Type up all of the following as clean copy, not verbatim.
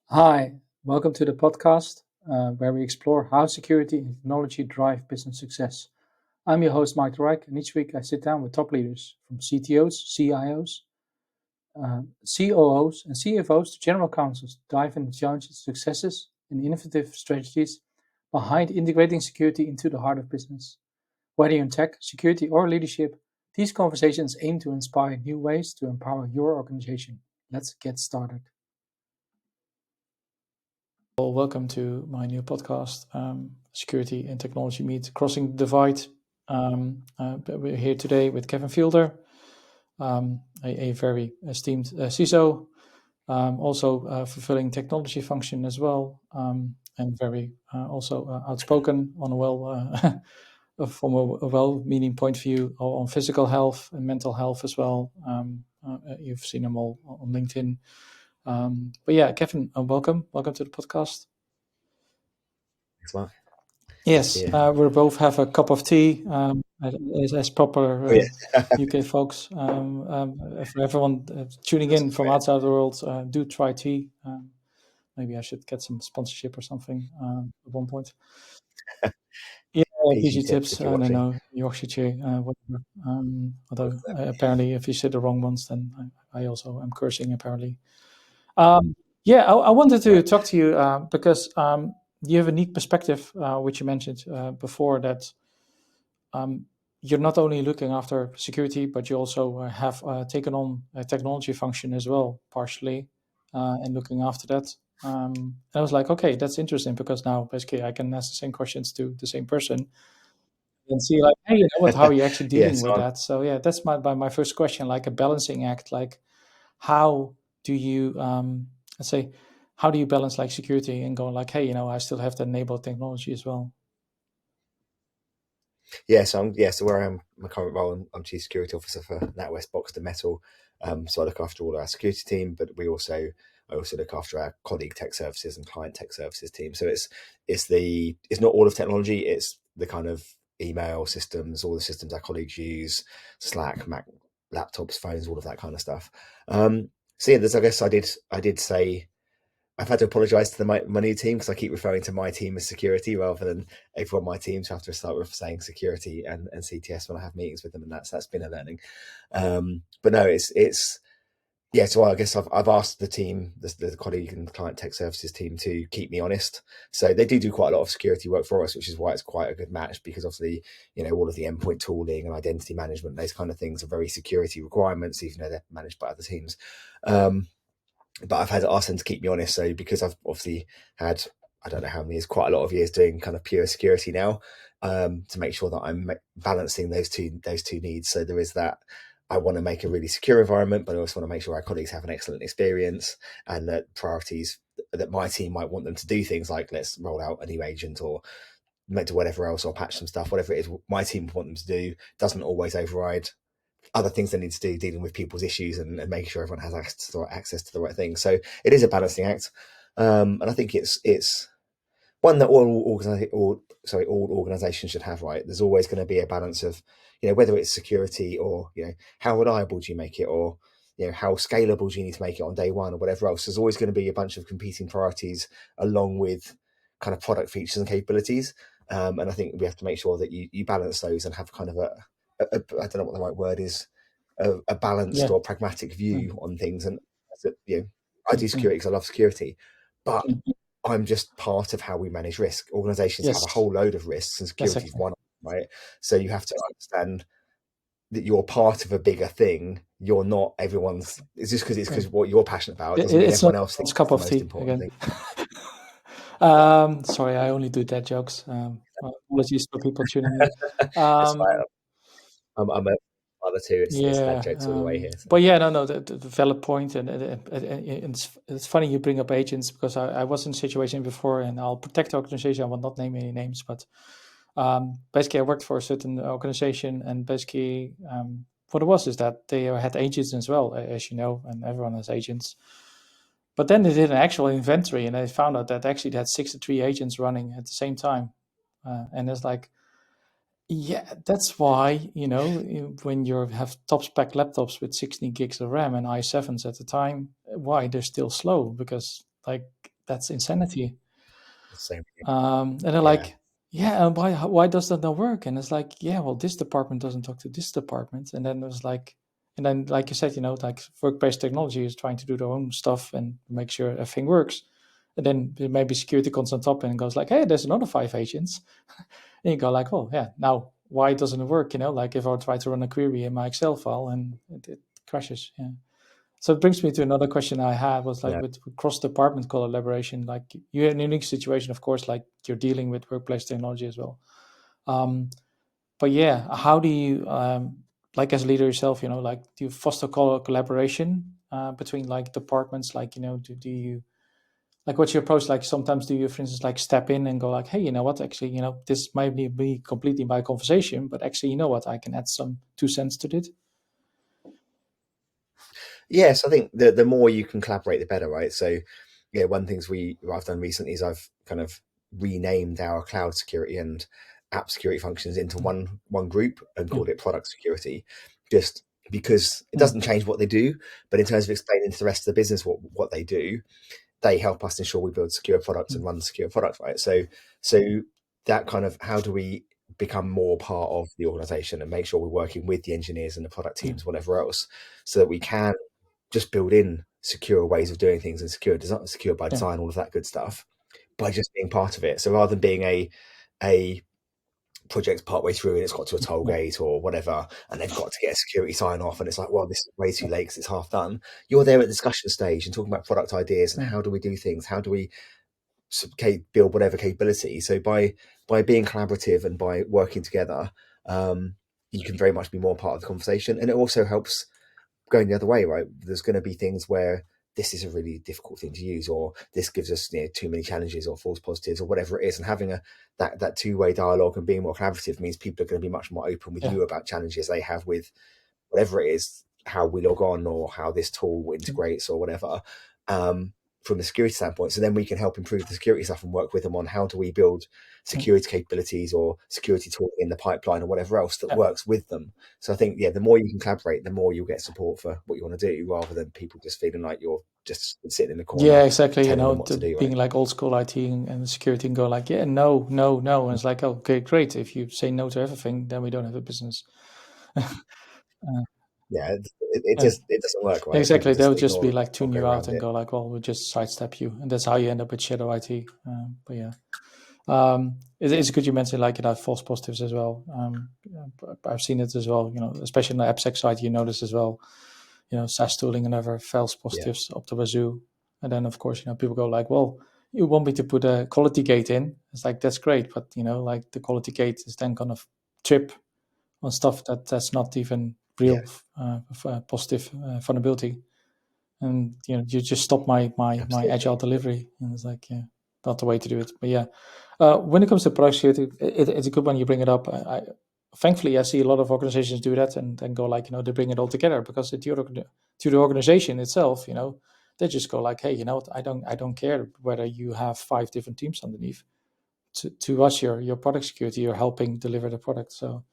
Hi, welcome to the podcast where we explore how security and technology drive business success. I'm your host, Mike Reich, and each week I sit down with top leaders from CTOs, CIOs, COOs, and CFOs to general counsels to dive into challenges, successes, and innovative strategies behind integrating security into the heart of business. Whether you're in tech, security, or leadership, these conversations aim to inspire new ways to empower your organization. Let's get started. Well, welcome to my new podcast, Security and Technology Meet Crossing the Divide. We're here today with Kevin Fielder, a very esteemed CISO, also fulfilling technology function as well, and very also outspoken on from a well-meaning point of view on physical health and mental health as well. You've seen them all on LinkedIn. But yeah, Kevin, welcome to the podcast. Thanks, Mark. Yes, we both have a cup of tea, as proper UK folks. For everyone tuning in from outside the world, do try tea. Maybe I should get some sponsorship or something at one point. Yeah, PG PG tips. if I you're don't watching. know, Yorkshire, whatever. Although apparently, if you say the wrong ones, then I also am cursing. Apparently. Yeah, I wanted to talk to you because you have a neat perspective, which you mentioned before, that you're not only looking after security, but you also have taken on a technology function as well, partially, and looking after that. And I was like, okay, that's interesting because now basically I can ask the same questions to the same person and see like, hey, you know what, how are you actually Yeah, dealing with that? So yeah, that's my first question, like a balancing act, like how do you let's say how do you balance like security and going like, hey, you know, I still have to enable technology as well. so where I am, my current role, I'm Chief Security Officer for NatWest Boxed and Metal. So I look after all our security team, but I also look after our colleague tech services and client tech services team. So it's not all of technology, it's the kind of email systems, all the systems our colleagues use, Slack, Mac, laptops, phones, all of that kind of stuff. So yeah, I guess I did say I've had to apologise to my new team because I keep referring to my team as security rather than everyone on my team. So I have to start with saying security and CTS when I have meetings with them, and that's been a learning. But no, it's yeah. So I guess I've asked the team, the colleague and client tech services team, to keep me honest. So they do quite a lot of security work for us, which is why it's quite a good match because obviously all of the endpoint tooling and identity management, those kind of things are very security requirements, even though they're managed by other teams. But I've had to ask them to keep me honest. So because I've obviously had, I don't know how many years, quite a lot of years doing kind of pure security now, to make sure that I'm balancing those two needs. So there is that. I want to make a really secure environment, but I also want to make sure our colleagues have an excellent experience and that priorities that my team might want them to do things like let's roll out a new agent or do whatever else or patch some stuff, whatever it is my team want them to do doesn't always override other things they need to do dealing with people's issues and making sure everyone has access to the right thing. So it is a balancing act. And I think it's one that all organizations should have, right? There's always going to be a balance of, whether it's security or, how reliable do you make it or, how scalable do you need to make it on day one or whatever else. There's always going to be a bunch of competing priorities along with kind of product features and capabilities. And I think we have to make sure that you balance those and have kind of I don't know what the right word is, a balanced or pragmatic view on things. And I do security because I love security, but I'm just part of how we manage risk. Organizations have a whole load of risks, and security is one of them, right? So you have to understand that you're part of a bigger thing. You're not everyone's. It's just because what you're passionate about doesn't mean everyone else thinks cup it's the of most tea important again. thing. Sorry, I only do dad jokes. Apologies for people tuning in. That's fine. I'm a father too. It's dad jokes all the way here. So. But yeah, no, the valid point, and it's funny you bring up agents because I was in a situation before, and I'll protect the organization. I will not name any names, but basically, I worked for a certain organization, and basically, what it was is that they had agents as well, as you know, and everyone has agents. But then they did an actual inventory, and they found out that actually they had 63 agents running at the same time, and it's like, yeah, that's why, when you have top spec laptops with 16 gigs of RAM and i7s at the time, why they're still slow, because like that's insanity. So And they're yeah, like, yeah, and why does that not work? And it's like, yeah, well, this department doesn't talk to this department. And then it was like, and then like you said, like workplace technology is trying to do their own stuff and make sure everything works. And then maybe security comes on top and goes like, hey, there's another 5 agents. And you go like, oh yeah, now why doesn't it work? Like if I try to run a query in my Excel file and it crashes. Yeah. So it brings me to another question I had was like no, with cross department collaboration, like you're in a unique situation, of course, like you're dealing with workplace technology as well. Um, but yeah, how do you, like as a leader yourself, like do you foster collaboration between like departments? Like, do you, like what's your approach? Like sometimes do you, for instance, like step in and go like, hey, you know what, actually, this might be completely by conversation, but actually, you know what, I can add some 2 cents to it. yes, I think the more you can collaborate, the better, right? So, yeah, one things I've done recently is I've kind of renamed our cloud security and app security functions into Mm. one group and Yeah. called it product security, just because it Mm. doesn't change what they do, but in terms of explaining to the rest of the business what they do, they help us ensure we build secure products and Mm. run secure products, right? So that kind of how do we become more part of the organization and make sure we're working with the engineers and the product Yeah. teams, whatever else, so that we can just build in secure ways of doing things and secure design, secure by Yeah. design, all of that good stuff, by just being part of it. So rather than being a project partway through and it's got to a toll Yeah. gate or whatever, and they've got to get a security sign off, and it's like, well, this is way too late because it's half done. You're there at the discussion stage and talking about product ideas and Yeah. how do we do things, how do we build whatever capability. So by being collaborative and by working together, you can very much be more part of the conversation, and it also helps going the other way, right? There's going to be things where this is a really difficult thing to use, or this gives us too many challenges or false positives or whatever it is. And having that two-way dialogue and being more collaborative means people are going to be much more open with Yeah. you about challenges they have with whatever it is, how we log on or how this tool integrates or whatever, um, from a security standpoint. So then we can help improve the security stuff and work with them on how do we build Yeah. security capabilities or security tooling in the pipeline or whatever else that Yeah. works with them. So I think, yeah, the more you can collaborate, the more you'll get support for what you want to do, rather than people just feeling like you're just sitting in the Yeah, corner exactly. telling them what to do, Being right? like old school IT and security and go like, yeah, no, no, no. And it's like, okay, great. If you say no to everything, then we don't have a business. Uh, Yeah, it yeah, just it doesn't work, right? People exactly. just They'll just ignore be it like or tune go you out around and it. go like, well, we'll just sidestep you. And that's how you end up with shadow IT. But yeah, it's good you mentioned like false positives as well. I've seen it as well, especially on the AppSec side, you notice as well, SaaS tooling and other false Yeah, positives up the wazoo. And then, of course, people go like, well, you want me to put a quality gate in. It's like, that's great. But, like the quality gate is then going to trip on stuff that's not even yeah, real positive vulnerability. And, you just stop my agile absolutely. delivery. And it's like, yeah, not the way to do it. But yeah, when it comes to product security, it's a good one you bring it up. Thankfully, I see a lot of organizations do that and go like, they bring it all together because to the organization itself, they just go like, hey, you know what, I don't care whether you have 5 different teams underneath. To us, your product security, you're helping deliver the product. So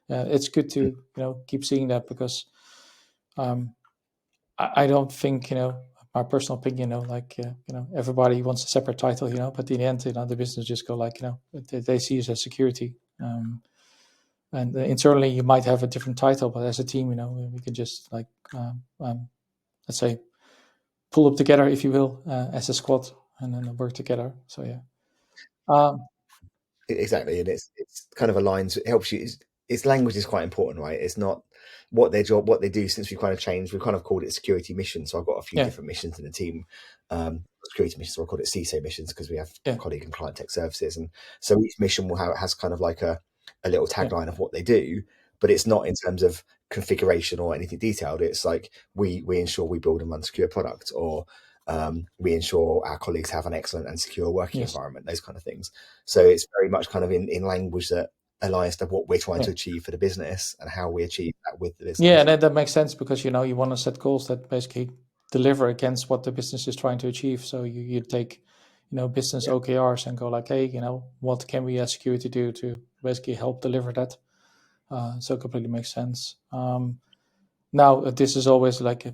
it's good to keep seeing that because um, I don't think my personal opinion, like everybody wants a separate title, but in the end, the business just go like they see it as security, and internally you might have a different title, but as a team, we can just like let's say pull up together, if you will, as a squad, and then work together. So yeah, um, Exactly, and it's kind of aligns. It helps you. It's language is quite important, right? It's not what their job, what they do. Since we've kind of changed, we've kind of called it security mission. So I've got a few yeah, different missions in the team. Security missions, so I call it CISO missions because we have yeah, colleague and client tech services, and so each mission will have has kind of like a little yeah, tagline of what they do, but it's not in terms of configuration or anything detailed. It's like we ensure we build and run secure products, or we ensure our colleagues have an excellent and secure working yes, environment. Those kind of things. So it's very much kind of in language that aligns to what we're trying yeah. to achieve for the business and how we achieve that with the Yeah, business. and that makes sense because you want to set goals that basically deliver against what the business is trying to achieve. So you take business Yeah. OKRs and go like, hey, what can we as security do to basically help deliver that? So it completely makes sense. now this is always like a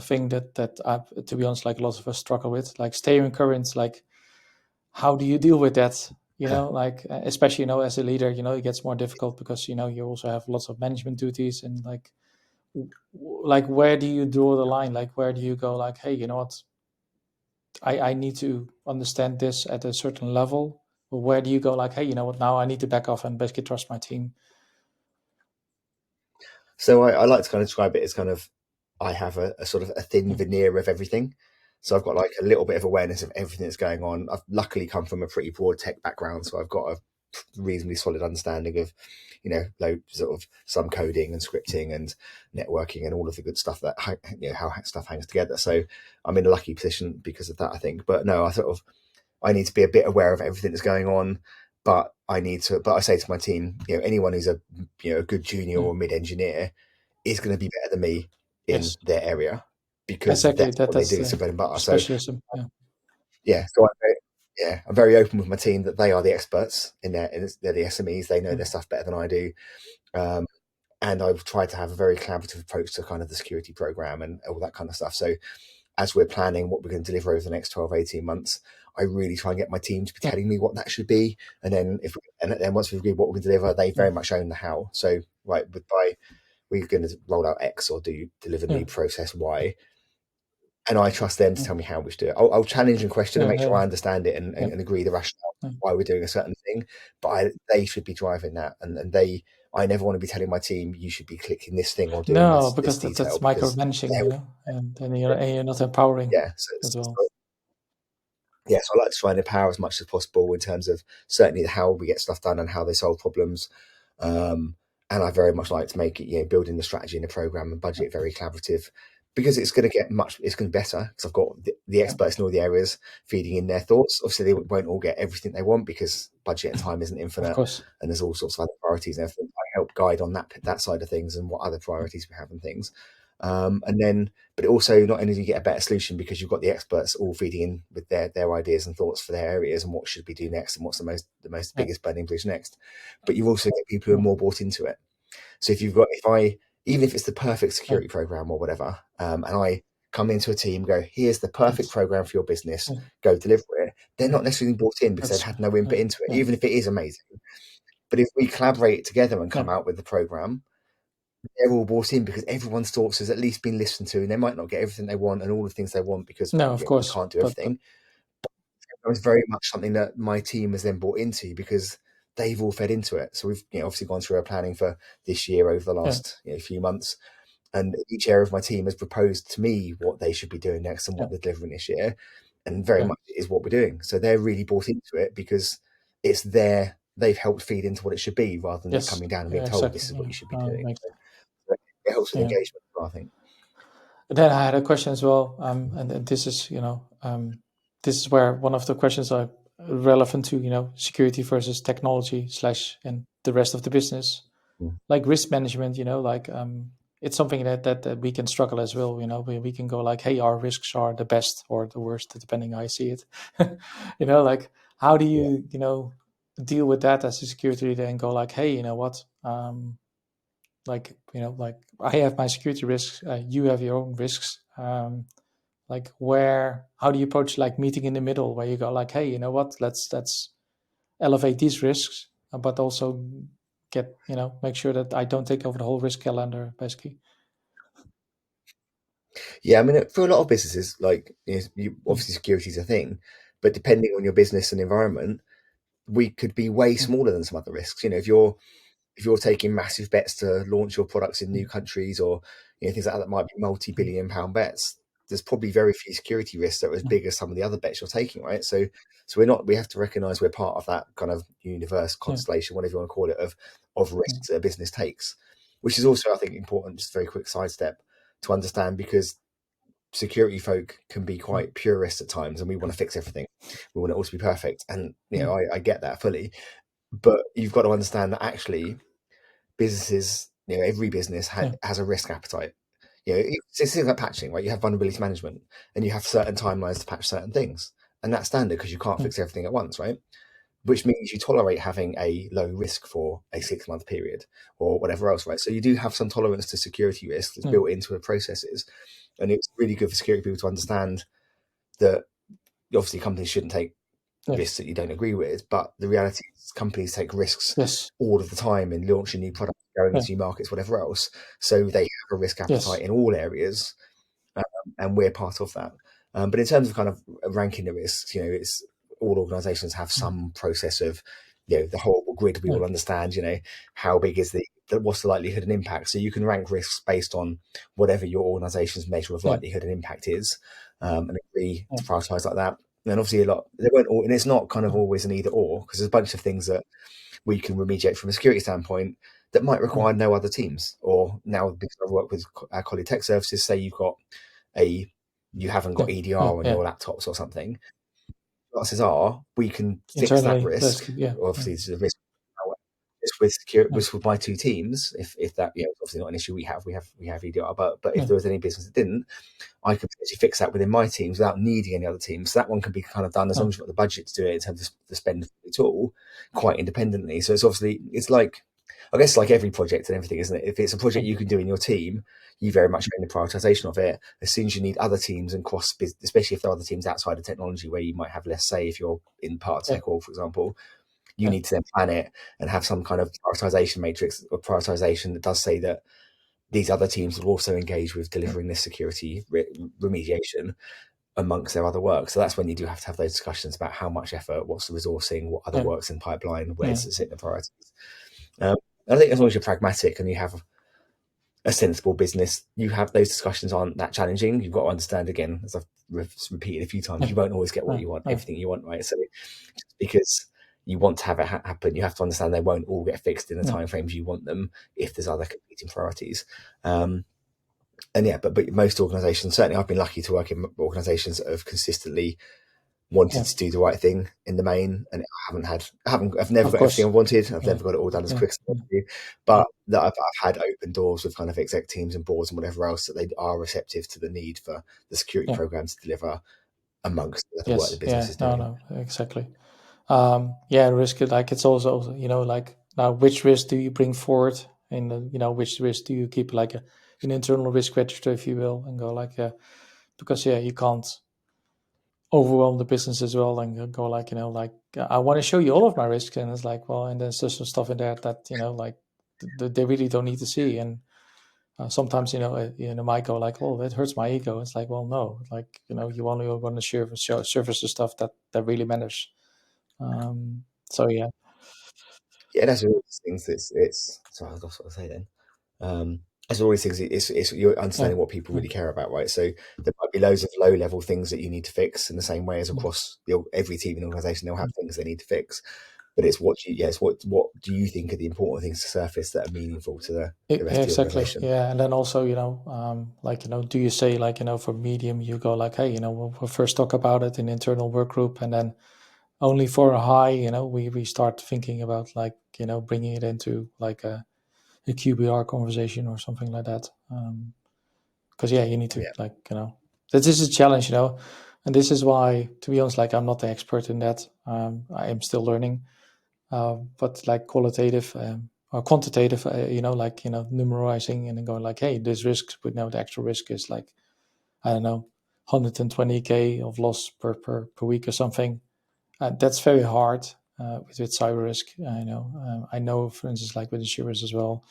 thing that I, to be honest, like a lot of us struggle with, like staying current. Like, how do you deal with that? Like especially as a leader, it gets more difficult because you also have lots of management duties, and like where do you draw the line? Like where do you go? Like, hey, you know what? I need to understand this at a certain level. But where do you go? Like, hey, you know what? Now I need to back off and basically trust my team. So I like to kind of describe it as kind of I have a sort of a thin Mm, veneer of everything. So I've got like a little bit of awareness of everything that's going on. I've luckily come from a pretty broad tech background, so I've got a reasonably solid understanding of, sort of some coding and scripting and networking and all of the good stuff that how stuff hangs together. So I'm in a lucky position because of that, I think. But no, I need to be a bit aware of everything that's going on. But I say to my team, anyone who's a good junior mm. or mid engineer is going to be better than me in Yes, their area because exactly. that's That what they that's do. It's the their bread and butter. So specialism. Yeah, yeah, so I'm very open with my team that they are the experts they're the SMEs. They know mm, their stuff better than I do. Um, and I've tried to have a very collaborative approach to kind of the security program and all that kind of stuff. So as we're planning what we're going to deliver over the next 12, 18 months, I really try and get my team to be yeah, telling me what that should be. And then once we've agreed what we're going to deliver, they mm, very much own the how. So right, we're going to roll out X or do deliver yeah, new process Y. And I trust them to yeah, tell me how we should do it. I'll challenge and question and yeah, make sure yeah, I understand it and, yeah, and, and agree the rationale yeah. why we're doing a certain thing. But they should be driving that, and I never want to be telling my team you should be clicking this thing or doing No, this because that's detail because micromanaging, they're and then you're not empowering yeah. as well. So I like to try and empower as much as possible in terms of certainly how we get stuff done and how they solve problems. Um, and I very much like to make it, building the strategy and the program and budget very collaborative because it's going to be better because I've got the Yeah, experts in all the areas feeding in their thoughts. Obviously, they won't all get everything they want because budget and time isn't of infinite course. and there's all sorts of other priorities and everything. I help guide on that side of things and what other priorities we have and things. And then but also not only do you get a better solution because you've got the experts all feeding in with their ideas and thoughts for their areas and what should we do next and what's the most Yeah, biggest burning bridge next, but you also get people who are mm, more bought into it. So if I even if it's the perfect yeah, security program or whatever, and I come into a team, go, here's the perfect yes, program for your business, yeah, go deliver it. They're yeah. not necessarily bought in because they've That's had no input yeah, into it, yeah, even if it is amazing. But if we collaborate together and yeah. come out with the program, they're all bought in because everyone's thoughts has at least been listened to, and they might not get everything they want and all the things they want because No, of we course, can't do but everything. It was very much something that my team has then bought into because they've all fed into it. So we've obviously gone through our planning for this year over the yeah, last few months, and each area of my team has proposed to me what they should be doing next and yeah, what they're delivering this year, and very yeah. much is what we're doing. So they're really bought into it because they've helped feed into what it should be rather than it Yes, coming down and being yeah, told exactly. this is what Yeah, you should be doing. makes So it helps with yeah. engagement as well, I think. Then I had a question as well, and this is this is where one of the questions are relevant to security versus technology slash and the rest of the business, Mm. like risk management. Like it's something that we can struggle as well. We can go like, hey, our risks are the best or the worst depending how I see it. Like how do Yeah. you deal with that as a security leader and go like, hey, you know what? Like I have my security risks, you have your own risks. Like how do you approach like meeting in the middle where you go like, hey, you know what, let's elevate these risks, but also get make sure that I don't take over the whole risk calendar basically. Yeah, I mean, for a lot of businesses, like Mm, obviously security is a thing, but depending on your business and environment, we could be way mm, smaller than some other risks. If you're taking massive bets to launch your products in new mm, countries or things like that might be multi-billion-pound bets, there's probably very few security risks that are as mm, big as some of the other bets you're taking, right? So we have to recognize we're part of that kind of universe yeah, constellation, whatever you want to call it, of mm, risks that a business takes, which is also, I think, important. Just a very quick sidestep to understand because security folk can be mm, quite purist at times and we want to fix everything. We want it all to be perfect. And mm, I get that fully. But you've got to understand that actually businesses, every business yeah, has a risk appetite. It's things like patching, right? You have vulnerability management and you have certain timelines to patch certain things. And that's standard because you can't mm, fix everything at once, right? which means you tolerate having a low risk for a 6 month period or whatever else, right? So you do have some tolerance to security risk that's yeah, built into the processes. And it's really good for security people to understand that obviously companies shouldn't take yes, risks that you don't agree with, but the reality is companies take risks yes, all of the time in launching new products, going yeah, into new markets, whatever else. So they have a risk appetite yes, in all areas, and we're part of that. But in terms of kind of ranking the risks, it's all organisations have mm, some process of, the horrible grid. We yeah, all understand, how big is what's the likelihood and impact. So you can rank risks based on whatever your organisation's measure of yeah, likelihood and impact is, and agree yeah, to prioritise like that. And obviously, a lot they won't, and it's not kind of mm, always an either or, because there's a bunch of things that we can remediate from a security standpoint that might yeah, require no other teams. Or now, because I've worked with our colleague tech services, say a you haven't yeah, got yeah, EDR on yeah. your laptops or something. Chances are we can fix that Internally, let's risk. keep, yeah, yeah, Obviously, it's a risk. Just with secure, yeah, with my two teams, if that, obviously not an issue we have EDR, but if yeah, there was any business that didn't, I could potentially fix that within my teams without needing any other teams. So that one can be kind of done as yeah, long as you've got the budget to do it in terms of the spend for the tool quite independently. So it's like, I guess like every project and everything, isn't it? If it's a project yeah, you can do in your team, you very much own the prioritization of it. As soon as you need other teams and cross, especially if there are other teams outside of technology where you might have less say, if you're in part of yeah, tech org, for example, you yeah, need to then plan it and have some kind of prioritization matrix or prioritization that does say that these other teams will also engage with yeah, delivering this security remediation amongst their other work. So that's when you do have to have those discussions about how much effort, what's the resourcing, what other yeah, works in pipeline, where yeah, does it sit in the priorities. Um, I think as long as you're pragmatic and you have a sensible business, you have those discussions aren't that challenging. You've got to understand, again, as I've repeated a few times, yeah, you won't always get what yeah, you want, yeah, everything you want, right? So just because you want to have it happen, you have to understand they won't all get fixed in the yeah, timeframes you want them if there's other competing priorities. And yeah, but most organisations, certainly I've been lucky to work in organisations that have consistently wanted yeah. to do the right thing in the main, and I've never Of got everything I course, wanted. I've yeah, never got it all done as yeah, quick as I yeah, want to, but that I've had open doors with kind of exec teams and boards and whatever else that they are receptive to the need for the security yeah. program to deliver amongst the work the Yes, business yeah, is no, doing. no, exactly. Yeah, risk it like it's also, like now which risk do you bring forward, and which risk do you keep like an internal risk register, if you will, and go like because yeah, you can't overwhelm the business as well and go like like I want to show you all of my risks, and it's like, well, and there's just some stuff in there that like they really don't need to see. And sometimes might go like, oh, that hurts my ego. It's like, well, no, like you only want to surface the stuff that really matters. So yeah, Yeah, that's all these things. It's sorry, I lost what I say then. As always, things it's you're yeah, understanding what people yeah, really care about, right? So there might be loads of low level things that you need to fix in the same way as mm, across every team and organization. They'll have mm. things they need to fix, but it's what do you think are the important things to surface that are meaningful to the rest of the Exactly. organization? Yeah, and then also like do you say like for medium you go like, hey, we'll first talk about it in internal work group, and then only for a high, we start thinking about like bringing it into like a QBR conversation or something like that. Because yeah, you need to Yeah, like this is a challenge, and this is why, to be honest, like I'm not the expert in that. I am still learning, but like qualitative or quantitative, like numerizing and then going like, hey, this risk, but now the actual risk is like, I don't know, 120K of loss per week or something. That's very hard with cyber risk. I know, for instance, like with insurers as well,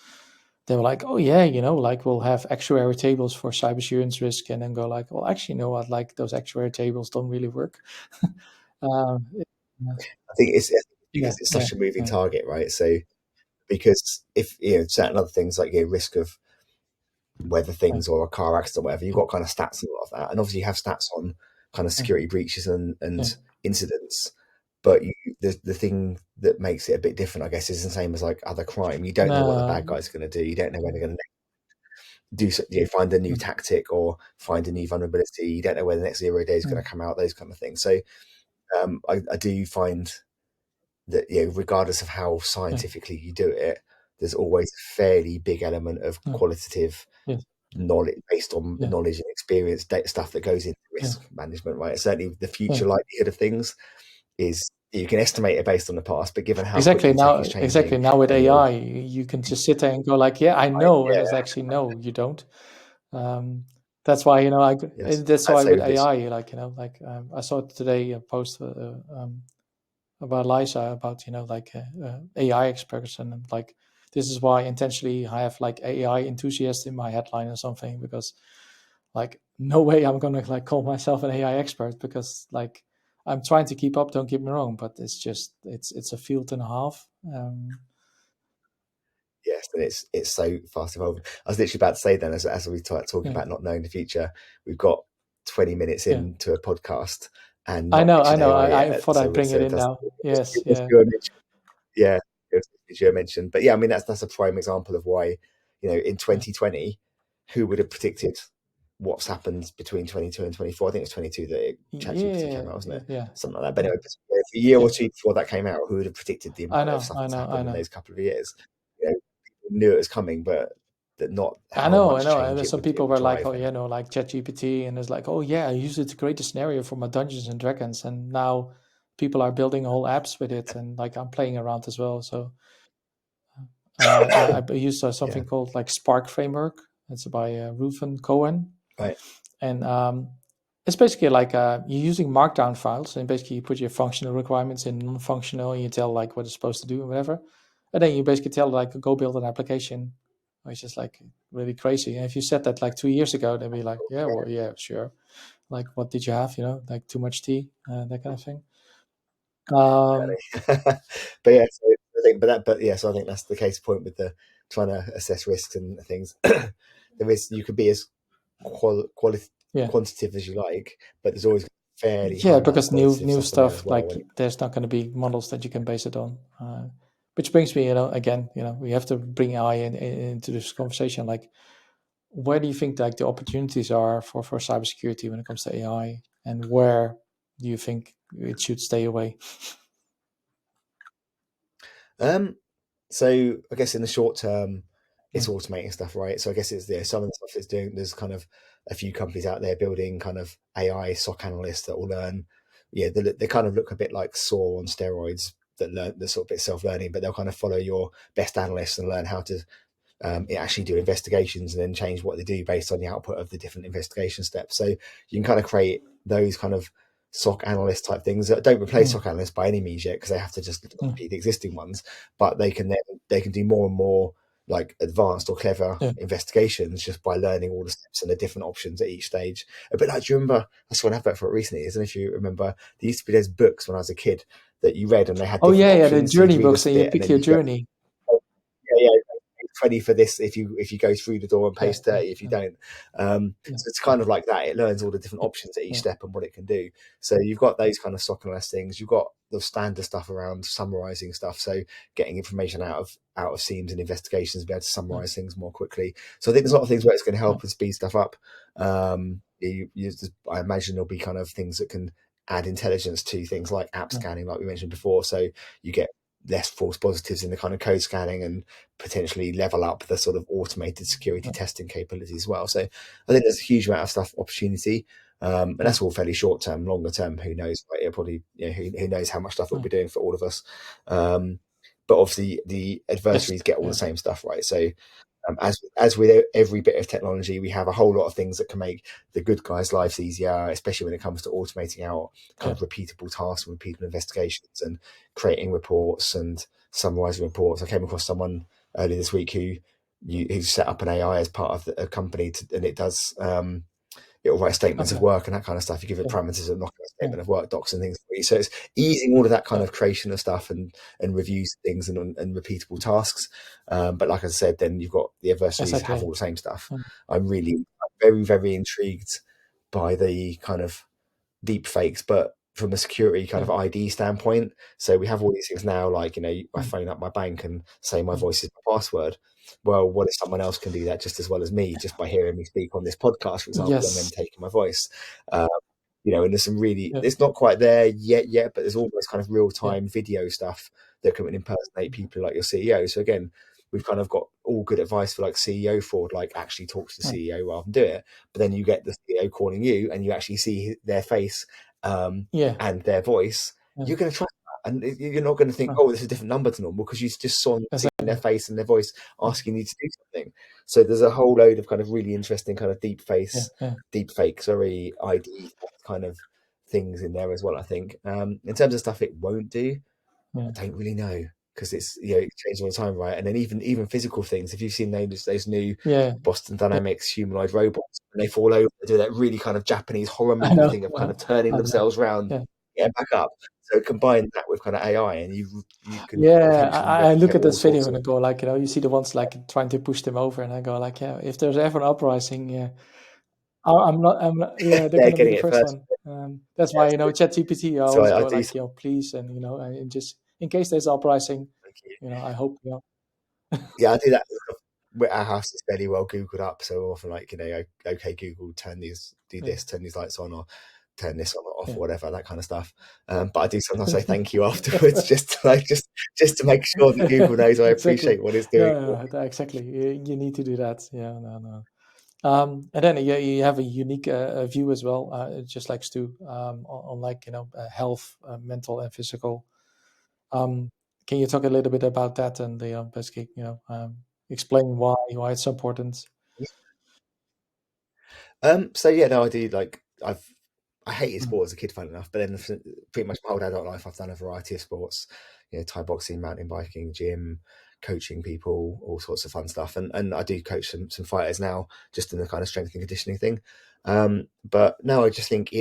they were like, oh yeah, like we'll have actuary tables for cyber insurance risk, and then go like, well, actually, you know what, like those actuary tables don't really work. um, yeah, I think it's yeah, because it's yeah, such a moving yeah, target, right? So because if certain other things like risk of weather yeah, things or a car accident or whatever, you've got kind of stats and a lot of that. And obviously you have stats on kind of yeah, security breaches yeah. and incidents. But the thing that makes it a bit different, I guess, is the same as like other crime. You don't know what the bad No, guys are going to do. You don't know when they're going to find a new mm, tactic or find a new vulnerability. You don't know where the next 0 day is going mm, to come out. Those kind of things. So I do find that regardless of how yeah, scientifically you do it, there's always a fairly big element of yeah, qualitative yeah, knowledge based on yeah, knowledge and experience data stuff that goes into yeah, risk management, right? Certainly the yeah, future likelihood of things is you can estimate it based on the past, but given how Exactly quickly tech now, is exactly changing, now with and you're AI, you can just sit there and go like, "Yeah, I right, know," and yeah, it's actually no, you don't. Um, that's why yes, that's I'd why say with with this, AI, I saw today a post about Liza about AI experts and like this is why intentionally I have like AI enthusiast in my headline or something because like no way I'm gonna like call myself an AI expert because like I'm trying to keep up. Don't get me wrong, but it's a field and a half. yes, and it's so fast evolving. I was literally about to say then, as we start talking Yeah, about not knowing the future, we've got 20 minutes yeah. into a podcast and not I mentioned know. AI I yet. thought I'd bring it So in that's now. Yes, it's yeah, good. Yeah, as you mentioned. But yeah, I mean that's a prime example of why, in yeah, 2020, who would have predicted what's happened between 22 and 24? I think it's 22 that ChatGPT came out, wasn't yeah, it? yeah, Something like that. But yeah, anyway, a year or yeah. two before that came out, who would have predicted the impact of stuff that's I happened in know. those couple of years? People knew it was coming, but that not how I much know. change And it some would it people would were like, drive. "Oh, And like ChatGPT," and it's like, "Oh, yeah, I use it to create a scenario for my Dungeons and Dragons," and now people are building whole apps with it, and like I'm playing around as well. So I use yeah, something called like Spark Framework. It's by Reuven Cohen, right. and it's basically like you're using Markdown files, and basically you put your functional requirements in non-functional, and you tell like what it's supposed to do and whatever, and then you basically tell like go build an application, which is like really crazy. And if you said that like 2 years ago, they'd be like, yeah, well, yeah, sure. Like, what did you have? Like too much tea, that kind of thing. Um, Exactly. But yeah, so I think, so I think that's the case point with the trying to assess risks and things. There is, you could be as quali yeah, quantitative as you like, but there's always a fairly high yeah, amount of because qualitative new stuff in there as stuff well. like And there's not going to be models that you can base it on. Which brings me, again, we have to bring AI into this conversation. Like, where do you think like the opportunities are for cybersecurity when it comes to AI, and where do you think it should stay away? um, so I guess in the short term, Yeah, it's automating stuff, right? So I guess it's there. Some of the stuff it's doing. There's kind of a few companies out there building kind of AI SOC analysts that will learn. Yeah, they kind of look a bit like SAW on steroids that learn the sort of bit self-learning, but they'll kind of follow your best analysts and learn how to actually do investigations and then change what they do based on the output of the different investigation steps. So you can kind of create those kind of SOC analyst type things that don't replace mm, SOC analysts by any means yet because they have to just mm, copy the existing ones, but they can do more and more like advanced or clever yeah, investigations just by learning all the steps and the different options at each stage. A bit like, do you remember? I saw an advert for it recently. Isn't if you remember, there used to be those books when I was a kid that you read and they had oh different yeah, yeah, the options. So you'd journey read books, this and you bit and pick then your you'd go, journey. yeah, 20 for this if you go through the door and Yeah, pays yeah, 30 if you yeah, don't. yeah, So it's kind of like that. It learns all the different yeah, options at each yeah, step and what it can do. So you've got those kind of SOC and less things. You've got the standard stuff around summarizing stuff. So getting information out of scenes and investigations, be able to yeah, summarize things more quickly. So I think there's a lot of things where it's going to yeah, help and speed stuff up. I imagine there'll be kind of things that can add intelligence to things like app yeah, scanning, like we mentioned before. So you get less false positives in the kind of code scanning and potentially level up the sort of automated security yeah, testing capabilities as well. So I think there's a huge amount of stuff opportunity, and yeah, that's all fairly short term. Longer term, who knows? Like, it'll probably who knows how much stuff it'll yeah, be doing for all of us. Um, but obviously, the yes, adversaries get all the yeah, same stuff, right? So as with every bit of technology, we have a whole lot of things that can make the good guys' lives easier, especially when it comes to automating out kind yeah, of repeatable tasks and repeatable investigations and creating reports and summarizing reports. I came across someone earlier this week who set up an AI as part of a company and it does it'll write statements of okay, work and that kind of stuff. You give it yeah, parameters of knock a yeah, statement of work docs and things for you. So it's easing all of that kind yeah, of creation of stuff and reviews things and repeatable tasks. But like I said, then you've got the adversaries that have exactly. all the same stuff. Mm, I'm very, very intrigued by the kind of deep fakes, but from a security kind yeah, of ID standpoint. So we have all these things now, like, I mm, phone up my bank and say my mm, voice is my password. Well, what if someone else can do that just as well as me, just by hearing me speak on this podcast, for example, and then yes, taking my voice? Uh, and there's some really, yeah, it's not quite there yet, but there's almost kind of real yeah, time video stuff that can impersonate people like your CEO. So again, we've kind of got all good advice for like CEO fraud, like actually talk to the mm, CEO rather than do it. But then you get the CEO calling you and you actually see their face yeah, and their voice. yeah. You're going to trust. and you're not going to think, uh, oh, this is a different number to normal because you just saw see in their exactly. face and their voice Yeah, asking you to do something. So there's a whole load of kind of really interesting kind of yeah, yeah, deep fake, sorry, ID kind of things in there as well. I think in terms of stuff it won't do, yeah, I don't really know because it's it changes all the time, right? And then even physical things. If you've seen those new yeah, Boston yeah. Dynamics humanoid robots, when they fall over, they do that really kind of Japanese horror I movie know. thing of kind of turning I know. themselves around, Yeah, getting back up. So combine that with kind of AI, and you can yeah. potentially I look replicate at all this video sorts and of. I go like, you see the ones like trying to push them over, and I go like, yeah, if there's ever an uprising, yeah, I'm not. Yeah, they're They're gonna be getting the it first first. one. That's Yeah, why ChatGPT. I so always I go do. like, please, and and just in case there's uprising, Thank you. I hope, Yeah, I do that. Our house is fairly well Googled up, so often like okay, Google, do yeah, this, turn these lights on, or turn this on or off, yeah. or whatever, that kind of stuff. But I do sometimes say thank you afterwards, just to like just to make sure that Google knows I Exactly. appreciate what it's doing. No, no, no, exactly. You need to do that. Yeah, no, no. And then you have a unique view as well, just like Stu, on like health, mental and physical. Um, can you talk a little bit about that and basically explain why it's so important? So yeah, no, I do like I hated Mm, sport as a kid, fun enough, but then pretty much my whole adult life, I've done a variety of sports, Thai boxing, mountain biking, gym, coaching people, all sorts of fun stuff, and I do coach some fighters now, just in the kind of strength and conditioning thing. But no, I just think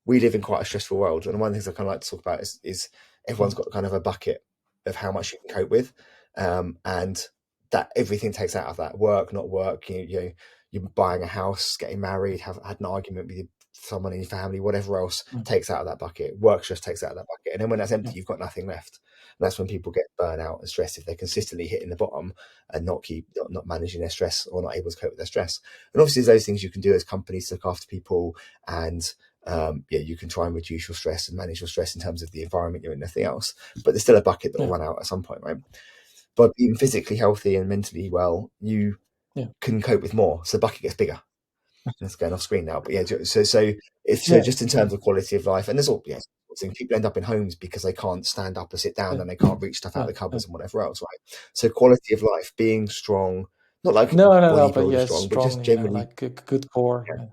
we live in quite a stressful world, and one of the things I kind of like to talk about is everyone's mm, got kind of a bucket of how much you can cope with, and that everything takes out of that work, not work. You're buying a house, getting married, have had an argument with someone in your family, whatever else mm, takes out of that bucket. Work just takes out of that bucket, and then when that's yeah, empty, you've got nothing left. And that's when people get burnout and stressed if they're consistently hitting the bottom and not managing their stress or not able to cope with their stress. And obviously, there's those things you can do as companies to look after people and you can try and reduce your stress and manage your stress in terms of the environment you're in, nothing else. But there's still a bucket that will yeah, run out at some point, right? But being physically healthy and mentally well, you yeah, can cope with more. So the bucket gets bigger. That's going off screen now, but yeah. So yeah, just in terms of quality of life, and there's all things. People end up in homes because they can't stand up or sit down, yeah, and they can't reach stuff out of yeah, the yeah. cupboards and whatever else, right? So quality of life, being strong, not like No, no, no. But bodybuilder yes, strong, but just strong. generally Like good core. Yeah,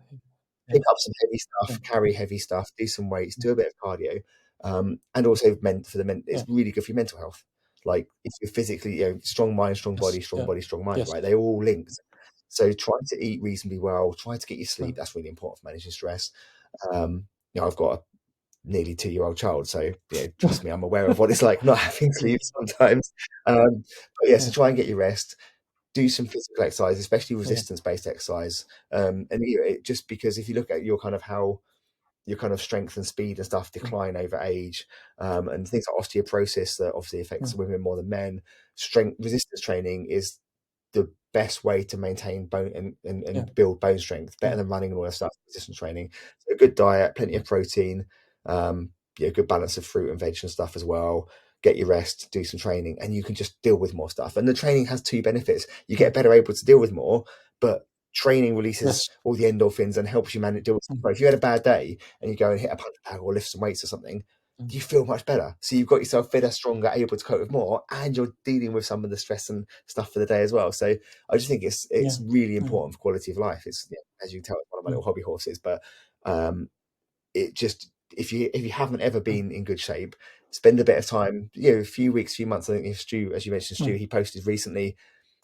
pick up some heavy yeah, stuff, carry heavy stuff, do some weights, do a bit of cardio, and also meant for the yeah, it's really good for your mental health. Like if you're physically, strong mind, yes, yeah, strong mind, yes, right? They're all linked. So try to eat reasonably well, try to get your uh, sleep. That's really important for managing stress. I've got a nearly 2-year-old child, so trust me, I'm aware of what it's like not having sleep sometimes. But yeah, so yeah, try and get your rest. Do some physical exercise, especially yeah, resistance based exercise. And just because if you look at your kind of strength and speed and stuff mm, decline over age, and things like osteoporosis that obviously affects mm, women more than men. Strength resistance training is the best way to maintain bone yeah, and build bone strength, better yeah, than running and all that stuff. Resistance training, so a good diet, plenty of protein, good balance of fruit and veg and stuff as well. Get your rest, do some training, and you can just deal with more stuff. And the training has two benefits: you yeah, get better able to deal with more, but training releases yes, all the endorphins and helps you manage deal with mm, stuff. If you had a bad day and you go and hit a punch bag or lift some weights or something, mm, you feel much better. So you've got yourself fitter, stronger, able to cope with more, and you're dealing with some of the stress and stuff for the day as well. So I just think yeah, it's really yeah, important for quality of life. It's as you can tell, it's one of my mm, little hobby horses. But um, it just if you haven't ever mm, been in good shape, spend a bit of time, a few weeks, few months. I think if Stu, as you mentioned, Stu, mm, he posted recently,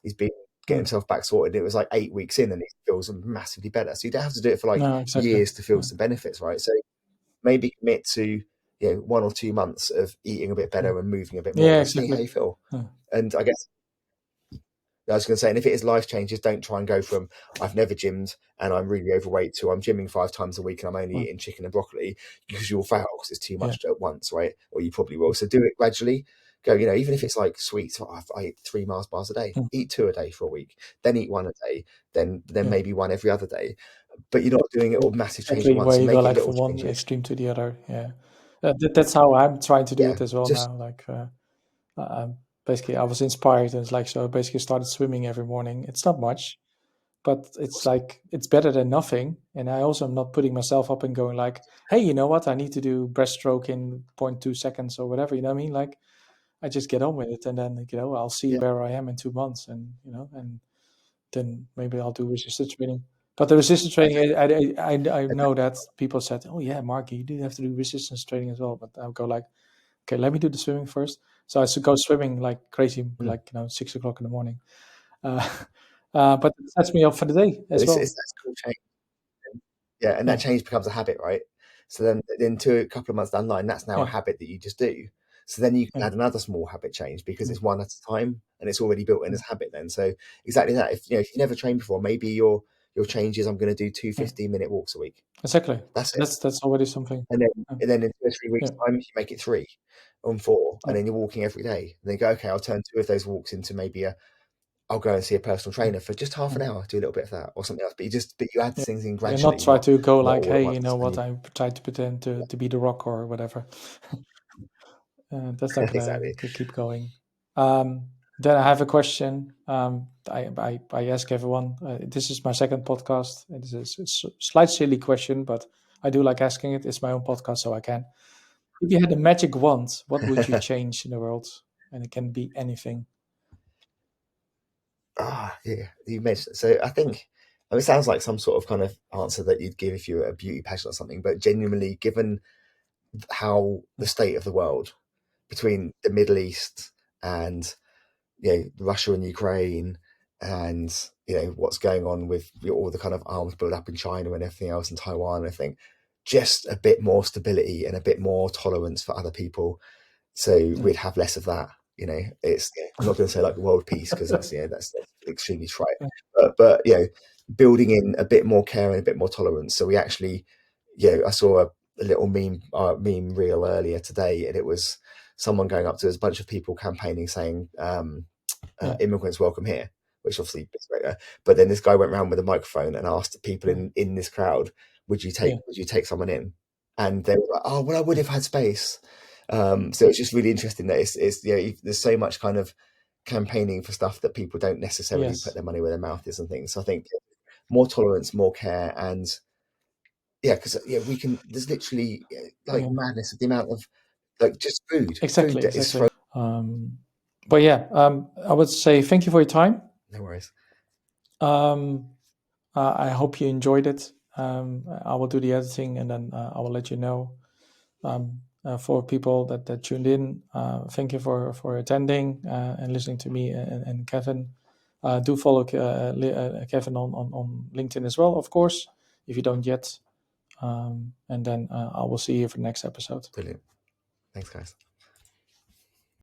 he's been getting mm. himself back sorted. It was like 8 weeks in, and he feels massively better. So you don't have to do it for like No, exactly. years to feel Yeah, some benefits, right? So maybe commit to 1 or 2 months of eating a bit yeah, better and moving a bit more, yeah, and see how exactly. you feel. Yeah, And I guess I was going to say, and if it is life changes, don't try and go from I've never gymmed and I'm really overweight to I'm gymming 5 times a week and I'm only mm, eating chicken and broccoli, because you'll fail because it's too yeah, much at once, right? Or you probably will. So do it gradually. Go, even if it's like sweets, I eat 3 Mars bars a day. mm, Eat 2 a day for a week, then eat 1 a day, then yeah. maybe 1 every other day. But you're not doing it all massive change at Exactly, once. where So you go make it like little from one changes. extreme to the other. Yeah, that's how I'm trying to do Yeah, it as well just now. Like, basically, I was inspired, and it's like so. I basically started swimming every morning. It's not much, but it's Awesome. like it's better than nothing. And I also am not putting myself up and going like, hey, you know what? I need to do breaststroke in zero 0.2 seconds or whatever. You know what I mean? Like I just get on with it, and then I'll see Yeah. where I am in 2 months, and and then maybe I'll do resistance training. But the resistance training, I And that, know that people said, oh yeah, Mark, you do have to do resistance training as well. But I'll go like, okay, let me do the swimming first. So I should go swimming like crazy, mm. like 6 o'clock in the morning. Uh, but it sets me up for the day as It's well. that's cool change. Yeah, and that Yeah, change becomes a habit, right? So then to a couple of months down the line, that's now a yeah, habit that you just do. So then you can yeah, add another small habit change because yeah, it's one at a time and it's already built in yeah, as habit then. So exactly that. If you never trained before, maybe your change is I'm going to do two yeah. 15-minute walks a week. Exactly. That's it. That's already something. And then Yeah, and then in 2 or 3 weeks' yeah, time, you make it three on four, and yeah, then you're walking every day. And then go, okay, I'll turn two of those walks into maybe I'll go and see a personal yeah, trainer for just half yeah. an hour, do a little bit of that or something else. But you add Yeah. things in Yeah, not gradually, try not to go not like, all at hey, you once. know And what? you I try to pretend to be the rock or whatever. That's not gonna exactly. keep going. Then I have a question. I ask everyone. This is my second podcast. It is it's a slight silly question, but I do like asking it. It's my own podcast, so I can. If you had a magic wand, what would you change in the world? And it can be anything. Yeah, you mentioned. So I think it sounds like some sort of kind of answer that you'd give if you were a beauty pageant or something. But genuinely, given how the Mm, state of the world between the Middle East and Russia and Ukraine, and what's going on with all the kind of arms build up in China and everything else in Taiwan, I think just a bit more stability and a bit more tolerance for other people, so yeah. we'd have less of that. It's I'm not going to say like world peace because that's extremely trite, but building in a bit more care and a bit more tolerance. So we actually, I saw a little meme reel earlier today, and it was someone going up to a bunch of people campaigning saying, Yeah, immigrants welcome here, which obviously is great. But then this guy went around with a microphone and asked people yeah, in this crowd, would you take yeah, would you take someone in? And they were like, oh, well, I would have had space. So it's just really interesting that it's there's so much kind of campaigning for stuff that people don't necessarily put yes, their money where their mouth is and things. So I think more tolerance, more care, and yeah, because we can. There's literally like yeah. madness of the amount of like just food Exactly, that is thrown. exactly. But yeah, I would say thank you for your time. No worries. Um, I hope you enjoyed it. I will do the editing and then I will let you know. For people that tuned in, thank you for attending and listening to me and Kevin. Do follow Kevin on LinkedIn as well, of course, if you don't yet. And then I will see you for the next episode. Brilliant. Thanks, guys.